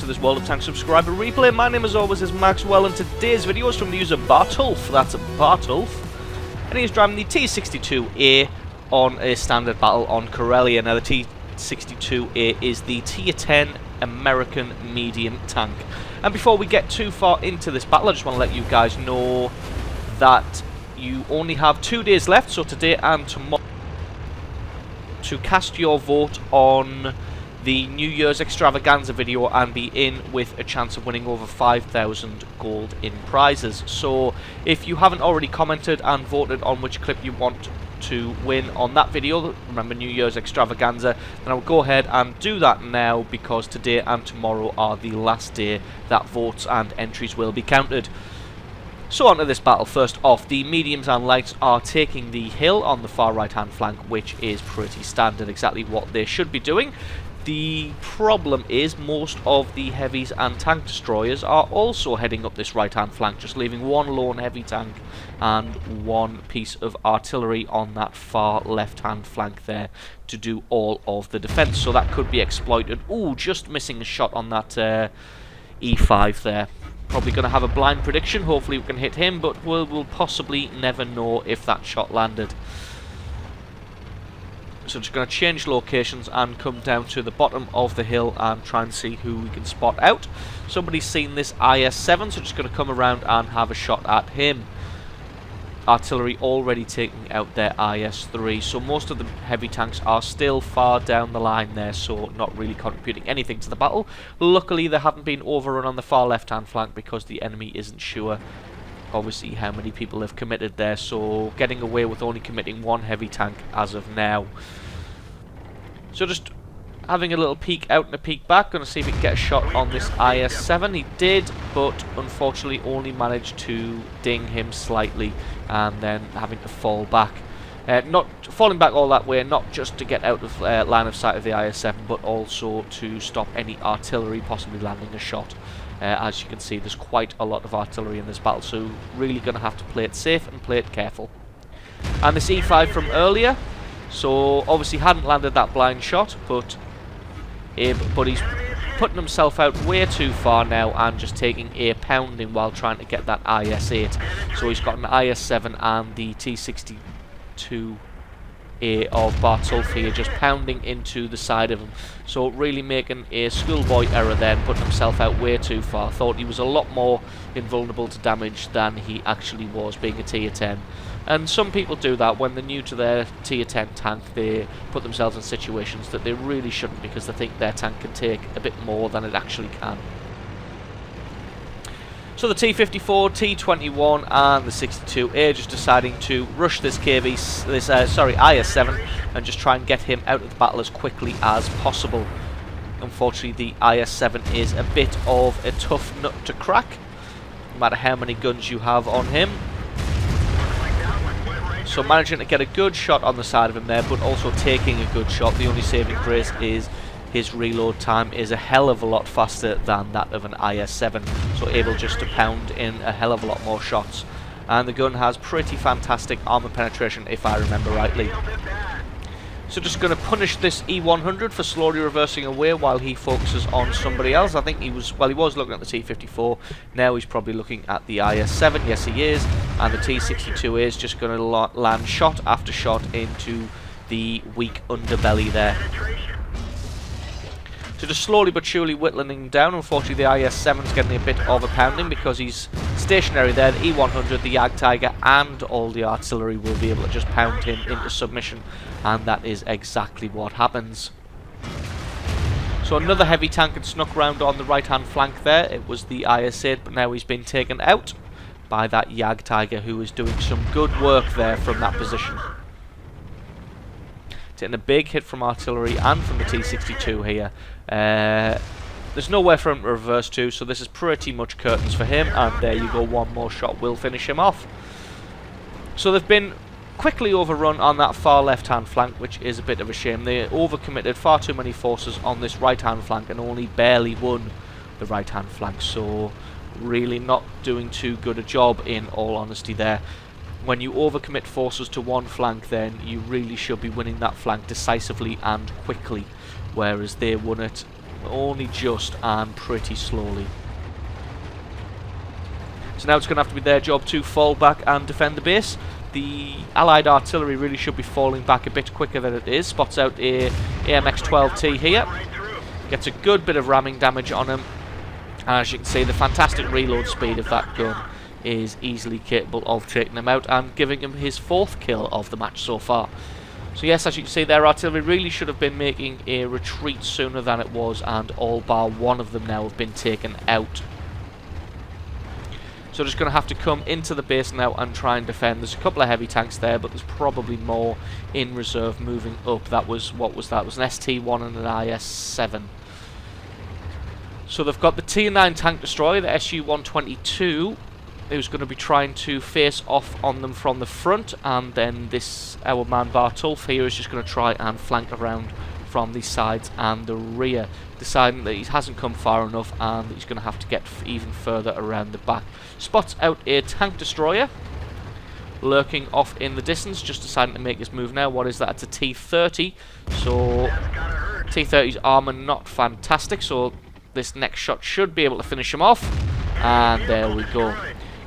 to this World of Tanks subscriber replay. My name as always is Maxwell, and today's video is from the user Bartulf. That's Bartulf. And he's driving the T-62A on a standard battle on Karelia. Now the T-62A is the Tier 10 American medium tank. And before we get too far into this battle, I just want to let you guys know that you only have 2 days left, so today and tomorrow, to cast your vote on the New Year's extravaganza video and be in with a chance of winning over 5,000 gold in prizes. So if you haven't already commented and voted on which clip you want to win on that video, remember New Year's extravaganza, then I will go ahead and do that now, because today and tomorrow are the last day that votes and entries will be counted. So on to this battle. First off, the mediums and lights are taking the hill on the far right hand flank, which is pretty standard, exactly what they should be doing. The problem is most of the heavies and tank destroyers are also heading up this right hand flank, just leaving one lone heavy tank and one piece of artillery on that far left hand flank there to do all of the defense. So that could be exploited. Ooh, just missing a shot on that E5 there. Probably going to have a blind prediction. Hopefully we can hit him, but we'll possibly never know if that shot landed. So just going to change locations and come down to the bottom of the hill and try and see who we can spot out. Somebody's seen this IS-7, so just going to come around and have a shot at him. Artillery already taking out their IS-3, so most of the heavy tanks are still far down the line there, so not really contributing anything to the battle. Luckily they haven't been overrun on the far left hand flank, because the enemy isn't sure obviously how many people have committed there, so getting away with only committing one heavy tank as of now. So just having a little peek out and a peek back, going to see if we can get a shot on this IS-7. He did, but unfortunately only managed to ding him slightly and then having to fall back. Not falling back all that way, not just to get out of line of sight of the IS-7, but also to stop any artillery possibly landing a shot. As you can see, there's quite a lot of artillery in this battle, so really going to have to play it safe and play it careful. And this E5 from earlier, so obviously hadn't landed that blind shot, but he's putting himself out way too far now and just taking a pounding while trying to get that IS-8. So he's got an IS-7 and the T-62A of Bartulf here just pounding into the side of him. So really making a schoolboy error there and putting himself out way too far. Thought he was a lot more invulnerable to damage than he actually was, being a tier 10. And some people do that when they're new to their tier 10 tank. They put themselves in situations that they really shouldn't, because they think their tank can take a bit more than it actually can. So the T-54, T-21 and the 62A just deciding to rush this IS-7 and just try and get him out of the battle as quickly as possible. Unfortunately the IS-7 is a bit of a tough nut to crack, no matter how many guns you have on him. So managing to get a good shot on the side of him there, but also taking a good shot. The only saving grace is his reload time is a hell of a lot faster than that of an IS-7, so able just to pound in a hell of a lot more shots. And the gun has pretty fantastic armor penetration, if I remember rightly. So just going to punish this E100 for slowly reversing away while he focuses on somebody else. I think he was looking at the T-54, now he's probably looking at the IS-7, yes he is, and the T-62A is just going to land shot after shot into the weak underbelly there. So just slowly but surely whittling him down. Unfortunately the IS-7 is getting a bit of a pounding because he's stationary there. The E100, the Jagdtiger and all the artillery will be able to just pound him into submission, and that is exactly what happens. So another heavy tank had snuck round on the right hand flank there. It was the IS-8, but now he's been taken out by that Jagdtiger, who is doing some good work there from that position. Getting a big hit from artillery and from the T-62 here. There's nowhere for him to reverse to, so this is pretty much curtains for him, and there you go, one more shot will finish him off. So they've been quickly overrun on that far left hand flank, which is a bit of a shame. They overcommitted far too many forces on this right hand flank and only barely won the right hand flank, so really not doing too good a job, in all honesty there. When you overcommit forces to one flank, then you really should be winning that flank decisively and quickly, whereas they won it only just and pretty slowly. So now it's going to have to be their job to fall back and defend the base. The Allied artillery really should be falling back a bit quicker than it is. Spots out a AMX-12T here. Gets a good bit of ramming damage on him. As you can see, the fantastic reload speed of that gun is easily capable of taking him out and giving him his 4th kill of the match so far. So yes, as you can see, their artillery really should have been making a retreat sooner than it was, and all bar one of them now have been taken out. So just going to have to come into the base now and try and defend. There's a couple of heavy tanks there, but there's probably more in reserve moving up. That was, what was that? It was an ST-1 and an IS-7. So they've got the T-9 tank destroyer, the SU-122, who's going to be trying to face off on them from the front, and then our man Bartulf here is just going to try and flank around from the sides and the rear, deciding that he hasn't come far enough and he's going to have to get even further around the back. Spots out a tank destroyer lurking off in the distance, just deciding to make his move now. What is that? It's a T-30, so T-30's armor not fantastic, so this next shot should be able to finish him off, and there we go.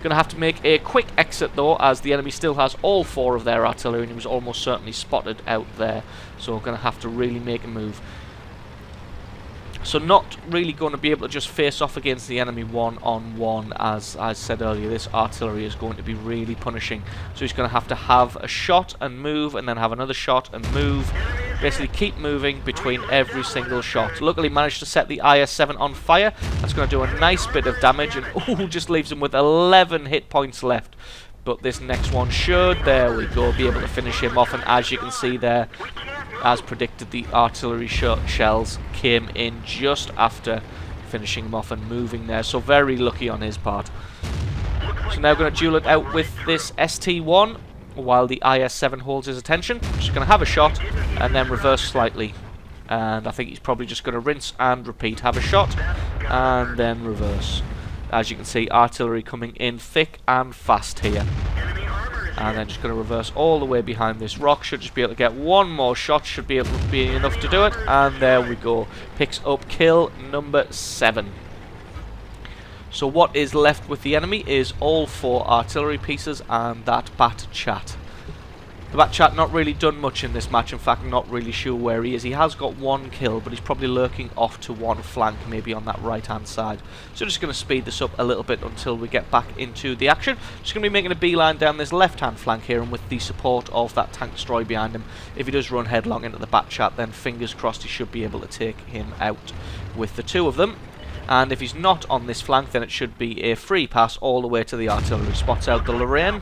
Going to have to make a quick exit though, as the enemy still has all 4 of their artillery and he was almost certainly spotted out there, so we're going to have to really make a move. So not really going to be able to just face off against the enemy one-on-one. As I said earlier, this artillery is going to be really punishing. So he's going to have a shot and move, and then have another shot and move. Basically keep moving between every single shot. Luckily managed to set the IS-7 on fire. That's going to do a nice bit of damage, and just leaves him with 11 hit points left. But this next one should, there we go, be able to finish him off. And as you can see there, as predicted, the artillery shells came in just after finishing him off and moving there. So very lucky on his part. So now going to duel it out with this ST-1 while the IS-7 holds his attention. Just going to have a shot and then reverse slightly. And I think he's probably just going to rinse and repeat. Have a shot and then reverse. As you can see, artillery coming in thick and fast here. And then just going to reverse all the way behind this rock. Should just be able to get one more shot. Should be able to be enough to do it. And there we go. Picks up kill number 7. So what is left with the enemy is all 4 artillery pieces and that Bat Chat. The Bat Chat not really done much in this match. In fact, not really sure where he is. He has got 1 kill, but he's probably lurking off to one flank, maybe on that right-hand side. So just going to speed this up a little bit until we get back into the action. Just going to be making a beeline down this left-hand flank here, and with the support of that tank destroyer behind him, if he does run headlong into the Bat Chat, then fingers crossed he should be able to take him out with the 2 of them. And if he's not on this flank, then it should be a free pass all the way to the artillery. Spots out the Lorraine.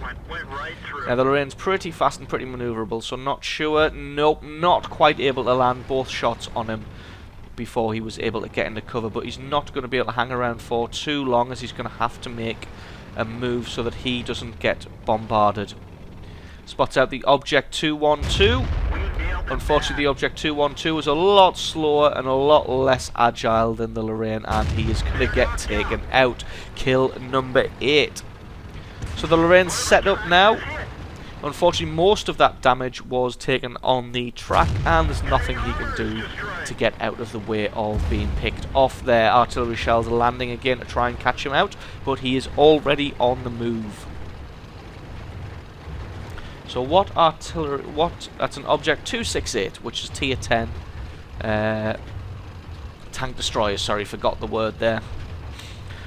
Now the Lorraine's pretty fast and pretty manoeuvrable, so not sure. Nope, not quite able to land both shots on him before he was able to get into cover. But he's not going to be able to hang around for too long, as he's going to have to make a move so that he doesn't get bombarded. Spots out the Object 212. Unfortunately, the Object 212 is a lot slower and a lot less agile than the Lorraine, and he is going to get taken out. Kill number 8. So the Lorraine's set up now. Unfortunately, most of that damage was taken on the track, and there's nothing he can do to get out of the way of being picked off there. Artillery shells are landing again to try and catch him out, but he is already on the move. So what artillery, that's an Object 268, which is tier 10 tank destroyer, sorry, forgot the word there.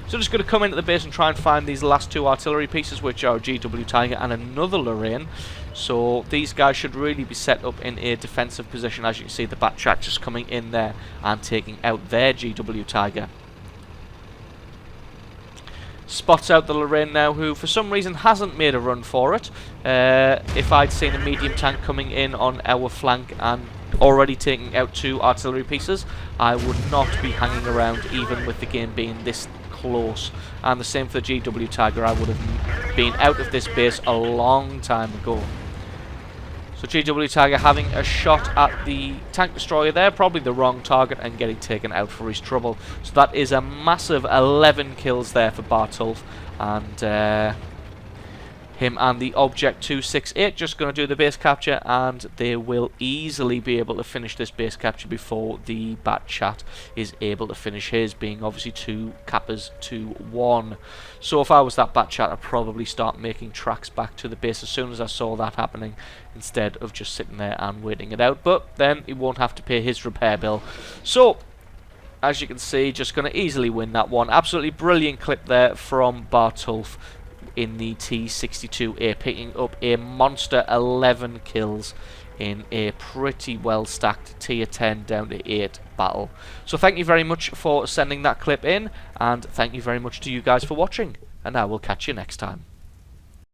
So just going to come into the base and try and find these last 2 artillery pieces, which are a GW Tiger and another Lorraine. So these guys should really be set up in a defensive position. As you can see, the Bat Chat just coming in there and taking out their GW Tiger. Spots out the Lorraine now, who for some reason hasn't made a run for it. If I'd seen a medium tank coming in on our flank and already taking out 2 artillery pieces, I would not be hanging around even with the game being this close. And the same for the GW Tiger, I would have been out of this base a long time ago. So GW Tiger having a shot at the tank destroyer there, probably the wrong target, and getting taken out for his trouble. So that is a massive 11 kills there for Bartulf, and him and the Object 268 just going to do the base capture, and they will easily be able to finish this base capture before the Bat Chat is able to finish his, being obviously 2 Kappas to 1. So if I was that Bat Chat, I'd probably start making tracks back to the base as soon as I saw that happening, instead of just sitting there and waiting it out. But then he won't have to pay his repair bill. So as you can see, just going to easily win that one. Absolutely brilliant clip there from Bartulf in the T-62A, picking up a monster 11 kills in a pretty well stacked tier 10 down to 8 battle. So thank you very much for sending that clip in, and thank you very much to you guys for watching, and I will catch you next time.